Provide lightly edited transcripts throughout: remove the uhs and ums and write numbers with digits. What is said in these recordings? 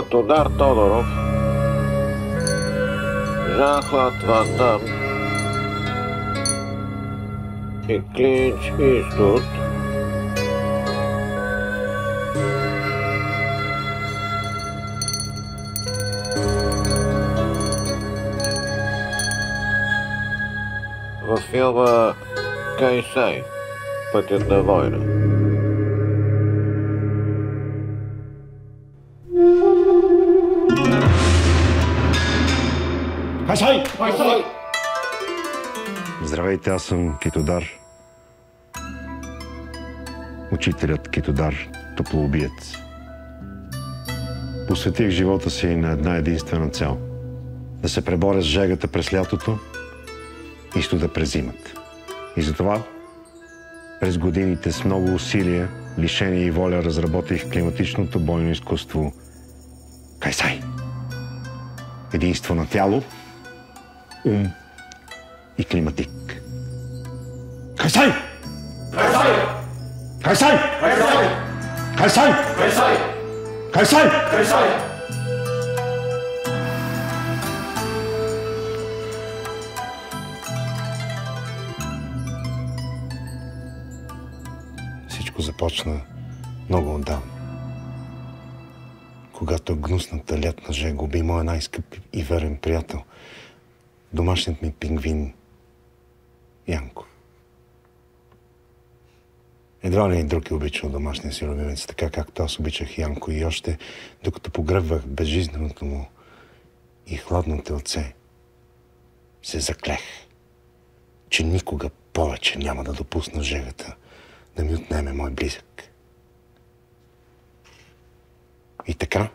Златодар Тодоров, Жан-Клод Ван Дам и Клинч Иствуд във филма Кай Сай – Пътят на война. Кай Сай! Кай Сай! Здравейте, аз съм Китодар. Учителят Китодар, топлоубиец. Посветих живота си на една единствена цел. Да се преборя с жегата през лятото и студа през зимата. И затова през годините с много усилия, лишение и воля разработих климатичното бойно изкуство Кай Сай. Единство на тяло, ум и климатик. Кай Сай! Кай Сай! Кай Сай! Кай Сай! Кай Сай! Кай Сай! Кай Сай! Кай Сай! Всичко започна много отдавна. Когато гнусната лятна жега уби моя най-скъп и верен приятел, домашният ми пингвин Янко. Едва ли и друг е обичал домашния си любимец, така както аз обичах Янко, и още докато погребвах безжизненото му и хладно телце, се заклех, че никога повече няма да допусна жегата да ми отнеме мой близък. И така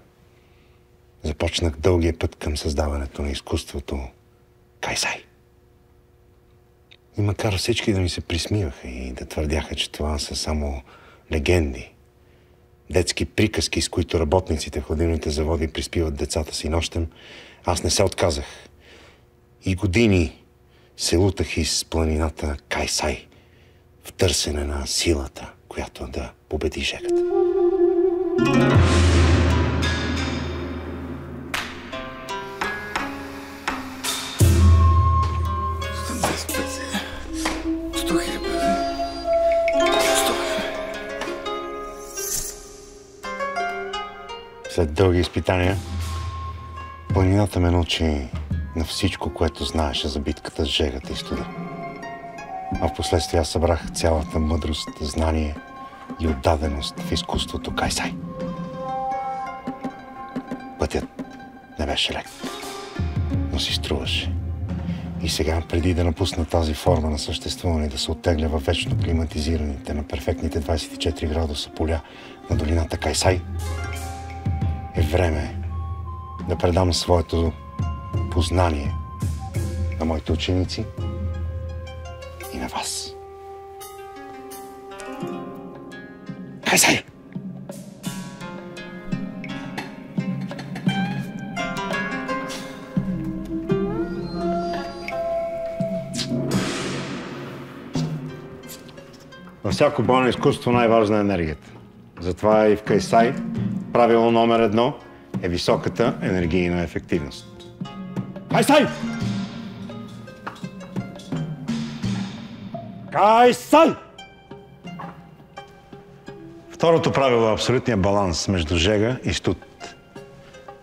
започнах дългия път към създаването на изкуството Кай Сай. И макар всички да ми се присмиваха и да твърдяха, че това са само легенди, детски приказки, с които работниците в хладилните заводи приспиват децата си нощем, аз не се отказах. И години се лутах из планината Кай Сай в търсене на силата, която да победи жегата. След дълги изпитания, планината ме научи на всичко, което знаеше за битката с жегата и студа. А впоследствие аз събрах цялата мъдрост, знание и отдаденост в изкуството Кай Сай. Пътят не беше лек, но си струваше. И сега, преди да напусна тази форма на съществуване, да се оттегля във вечно климатизираните на перфектните 24 градуса поля на долината Кай Сай, е време да предам своето познание на моите ученици и на вас. Кай Сай! Във всяко бойно изкуство най-важна е енергията. Затова и в Кай Сай правило номер 1 е високата енергийна ефективност. Кай Сай! Кай Сай! Второто правило е абсолютният баланс между жега и студ.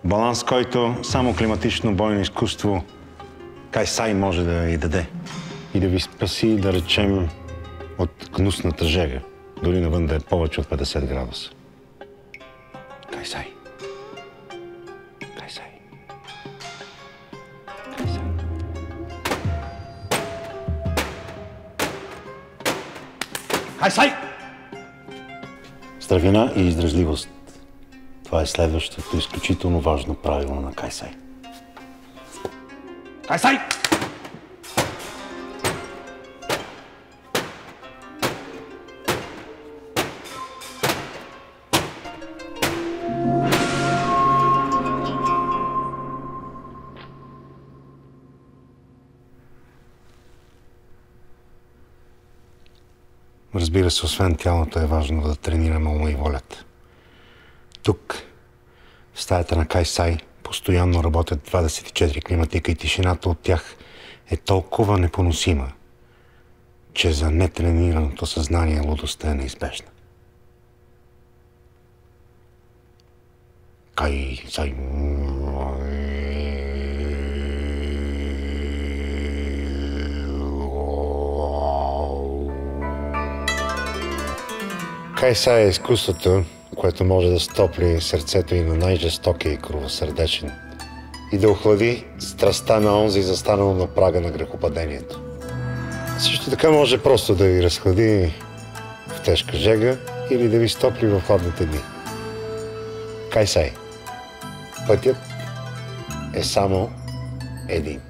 Баланс, който само климатично бойно изкуство Кай Сай може да ви даде и да ви спаси, да речем, от гнусната жега, дори навън да е повече от 50 градуса. Кай Сай. Кай Сай. Кай Сай. Кай Сай! Здравина и издръжливост. Това е следващото изключително важно правило на Кай Сай. Кай Сай! Разбира се, освен тялото е важно да тренираме ума и волята. Тук, В стаята на Кайсай постоянно работят 24 климатика и тишината от тях е толкова непоносима, че за нетренираното съзнание лудостта е неизбежна. Кайсай. Кайсай е изкуството, което може да стопли сърцето и на най-жестокия и кровосърдечен и да охлади страстта на онзи, застанал на прага на грехопадението. Също така може просто да ви разхлади в тежка жега или да ви стопли в хладните дни. Кайсай. Пътят е само един.